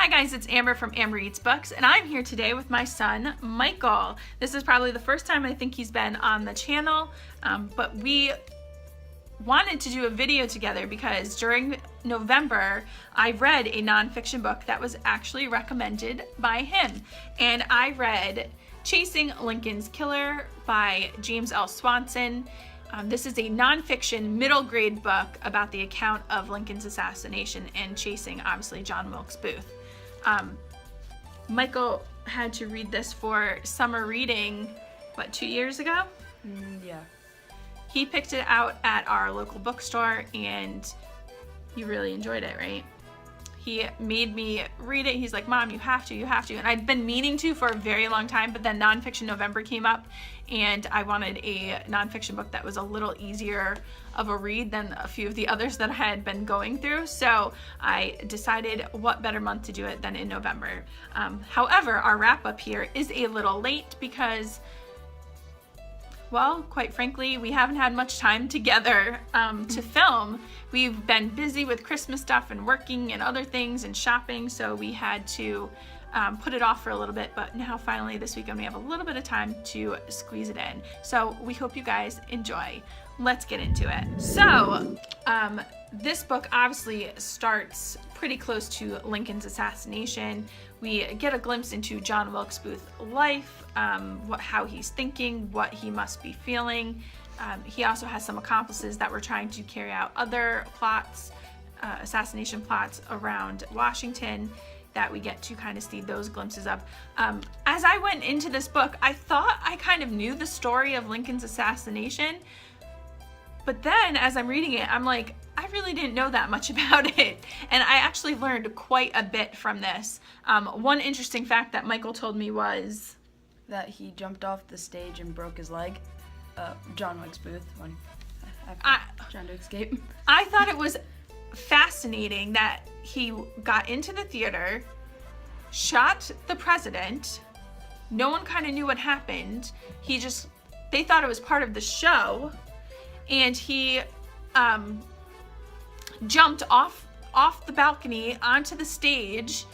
Hi guys, it's Amber from Amber Eats Books, and I'm here today with my son, Michael. This is probably the first time I think he's been on the channel, but we wanted to do a video together because during November, I read a nonfiction book that was actually recommended by him. And I read Chasing Lincoln's Killer by James L. Swanson. This is a nonfiction middle grade book about the account of Lincoln's assassination and chasing, obviously, John Wilkes Booth. Michael had to read this for summer reading, what, 2 years ago? Yeah. He picked it out at our local bookstore and he really enjoyed it, right? He made me read it. He's like, Mom, you have to. And I'd been meaning to for a very long time, but then Nonfiction November came up and I wanted a nonfiction book that was a little easier of a read than a few of the others that I had been going through. So I decided what better month to do it than in November. However, our wrap up here is a little late because, well, quite frankly, we haven't had much time together to film. We've been busy with Christmas stuff and working and other things and shopping, so we had to put it off for a little bit, but now finally this weekend we have a little bit of time to squeeze it in. So we hope you guys enjoy. Let's get into it. So this book obviously starts pretty close to Lincoln's assassination. We get a glimpse into John Wilkes Booth's life, how he's thinking, what he must be feeling. He also has some accomplices that were trying to carry out other plots, assassination plots around Washington that we get to kind of see those glimpses of. As I went into this book, I thought I kind of knew the story of Lincoln's assassination, but then as I'm reading it, I'm like, I really didn't know that much about it. And I actually learned quite a bit from this. One interesting fact that Michael told me was that he jumped off the stage and broke his leg. John Wilkes Booth, trying to escape. I thought it was fascinating that he got into the theater, shot the president. No one kind of knew what happened. They thought it was part of the show, and he jumped off the balcony onto the stage,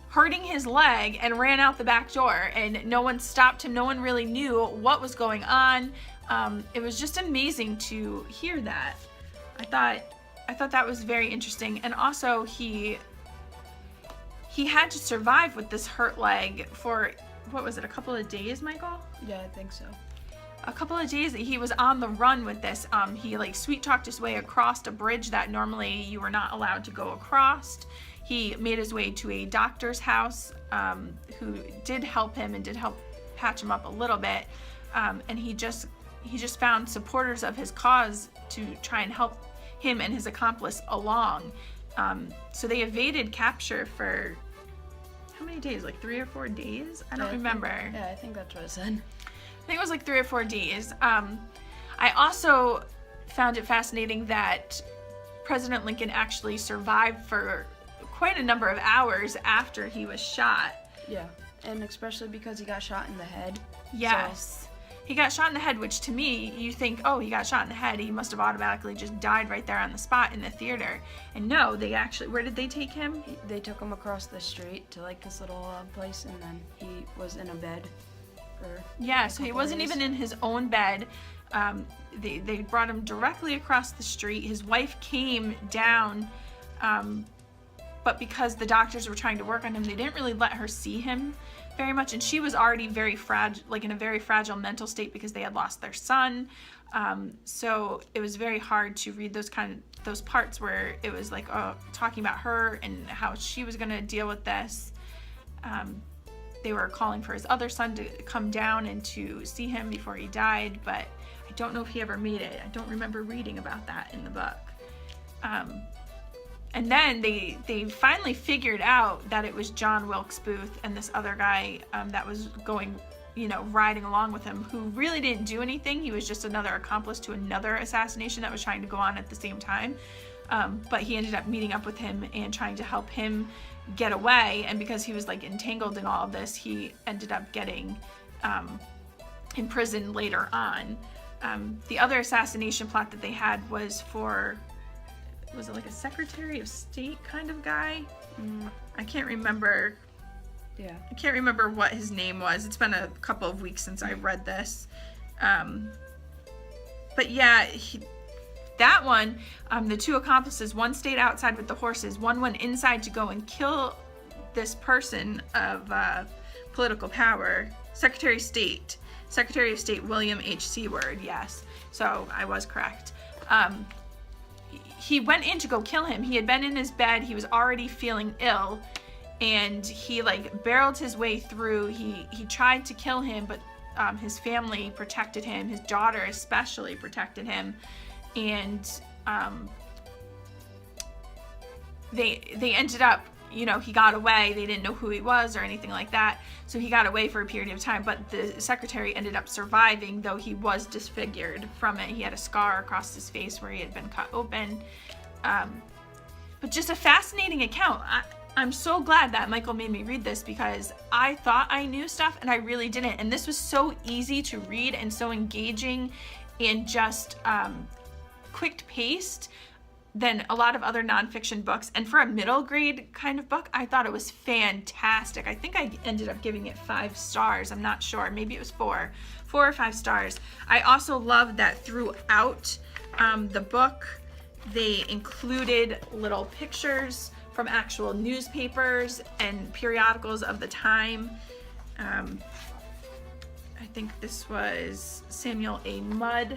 hurting his leg, and ran out the back door, and no one stopped him. No one really knew what was going on. It was just amazing to hear that. I thought that was very interesting. And also he had to survive with this hurt leg for, what was it, a couple of days, Michael? Yeah, I think so. A couple of days that he was on the run with this. He like sweet talked his way across a bridge that normally you were not allowed to go across. He made his way to a doctor's house who did help him and did help patch him up a little bit. And he just found supporters of his cause to try and help him and his accomplice along. So they evaded capture for how many days? Like 3 or 4 days? I don't remember. I think that's what it said. I think it was like 3 or 4 days. I also found it fascinating that President Lincoln actually survived for quite a number of hours after he was shot. Yeah, and especially because he got shot in the head. Yes. He got shot in the head, which to me, you think, oh, he got shot in the head. He must have automatically just died right there on the spot in the theater. And no, they actually, where did they take him? They took him across the street to like this little place, and then he was in a bed. So he wasn't even in his own bed. They brought him directly across the street. His wife came down, but because the doctors were trying to work on him, they didn't really let her see him very much, and she was already very fragile, like in a very fragile mental state because they had lost their son. So it was very hard to read those parts where it was like talking about her and how she was going to deal with this. They were calling for his other son to come down and to see him before he died, but I don't know if he ever made it. I don't remember reading about that in the book. And then they finally figured out that it was John Wilkes Booth and this other guy that was going, riding along with him, who really didn't do anything. He was just another accomplice to another assassination that was trying to go on at the same time. But he ended up meeting up with him and trying to help him get away. And because he was like entangled in all of this, he ended up getting imprisoned later on. The other assassination plot that they had was for, was it like a Secretary of State kind of guy? I can't remember. Yeah. I can't remember what his name was. It's been a couple of weeks since I read this. But yeah, that one, the two accomplices, one stayed outside with the horses, one went inside to go and kill this person of political power, Secretary of State William H. Seward, yes. So I was correct. He went in to go kill him. He had been in his bed. He was already feeling ill, and he like barreled his way through. He tried to kill him, but his family protected him. His daughter especially protected him, and they ended up, you know, he got away. They didn't know who he was or anything like that, so he got away for a period of time. But the secretary ended up surviving, though he was disfigured from it. He had a scar across his face where he had been cut open. But just a fascinating account. I'm so glad that Michael made me read this, because I thought I knew stuff and I really didn't. And this was so easy to read and so engaging and just quick paced than a lot of other nonfiction books. And for a middle grade kind of book, I thought it was fantastic. I think I ended up giving it 5 stars. I'm not sure. Maybe it was 4 or 5 stars. I also love that throughout the book, they included little pictures from actual newspapers and periodicals of the time. I think this was Samuel A. Mudd.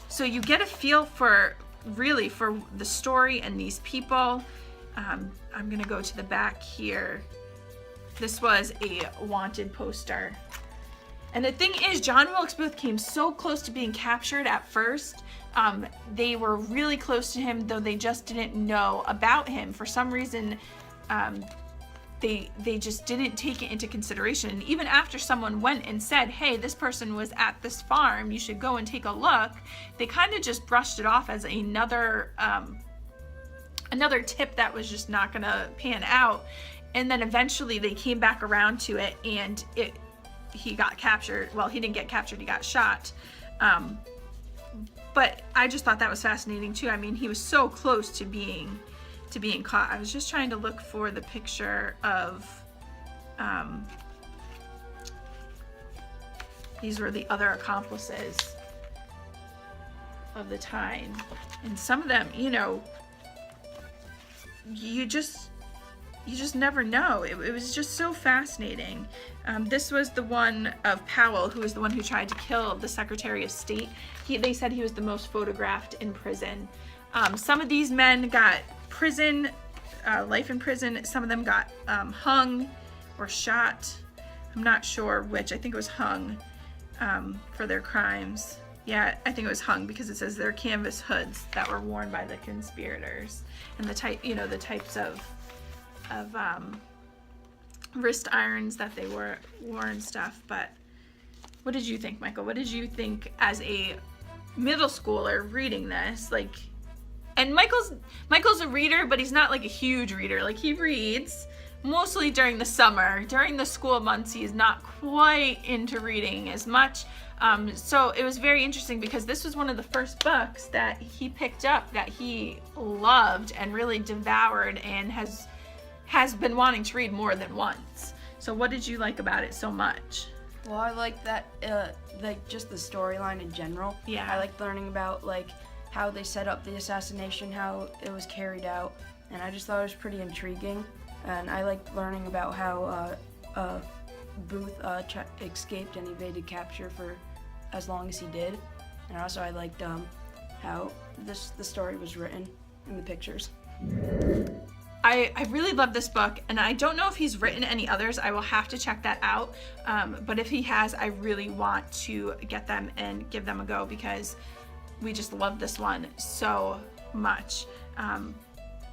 So you get a feel for the story and these people. I'm gonna go to the back here. This was a wanted poster. And the thing is, John Wilkes Booth came so close to being captured at first. They were really close to him, though they just didn't know about him. For some reason, they just didn't take it into consideration. And even after someone went and said, hey, this person was at this farm, you should go and take a look, they kind of just brushed it off as another tip that was just not gonna pan out. And then eventually they came back around to it, and he got captured. Well, he didn't get captured, he got shot. But I just thought that was fascinating too. I mean, he was so close to being caught. I was just trying to look for the picture of, these were the other accomplices of the time. And some of them, you know, you just never know. It was just so fascinating. This was the one of Powell, who was the one who tried to kill the Secretary of State. They said he was the most photographed in prison. Some of these men got prison, life in prison. Some of them got hung or shot. I'm not sure which. I think it was hung for their crimes. Yeah, I think it was hung, because it says they're canvas hoods that were worn by the conspirators, and the types of wrist irons that they wore and stuff. But what did you think, Michael? What did you think as a middle schooler reading this? Like, and Michael's a reader, but he's not like a huge reader. Like, he reads mostly during the summer. During the school months, he is not quite into reading as much. So it was very interesting, because this was one of the first books that he picked up that he loved and really devoured, and has been wanting to read more than once. So what did you like about it so much? Well, I like that, like just the storyline in general. Yeah. I liked learning about like how they set up the assassination, how it was carried out, and I just thought it was pretty intriguing. And I liked learning about how Booth escaped and evaded capture for as long as he did. And also I liked how the story was written in the pictures. I really love this book, and I don't know if he's written any others. I will have to check that out. But if he has, I really want to get them and give them a go, because we just love this one so much.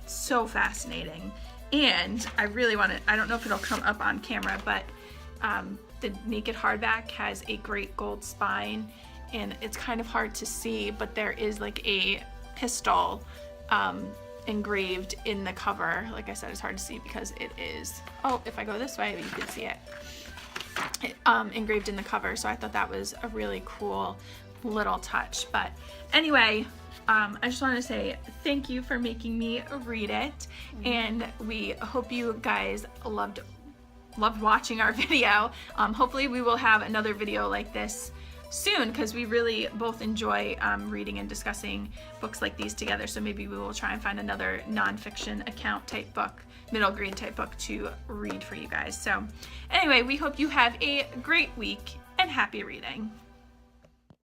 So fascinating. And I really want to, I don't know if it'll come up on camera, but the naked hardback has a great gold spine, and it's kind of hard to see, but there is like a pistol engraved in the cover. Like I said, it's hard to see because it is, oh, if I go this way, you can see it, engraved in the cover. So I thought that was a really cool little touch. But anyway, I just want to say thank you for making me read it, and we hope you guys loved watching our video. Hopefully we will have another video like this soon, because we really both enjoy reading and discussing books like these together. So maybe we will try and find another nonfiction account type book, middle grade type book to read for you guys. So anyway, we hope you have a great week and happy reading.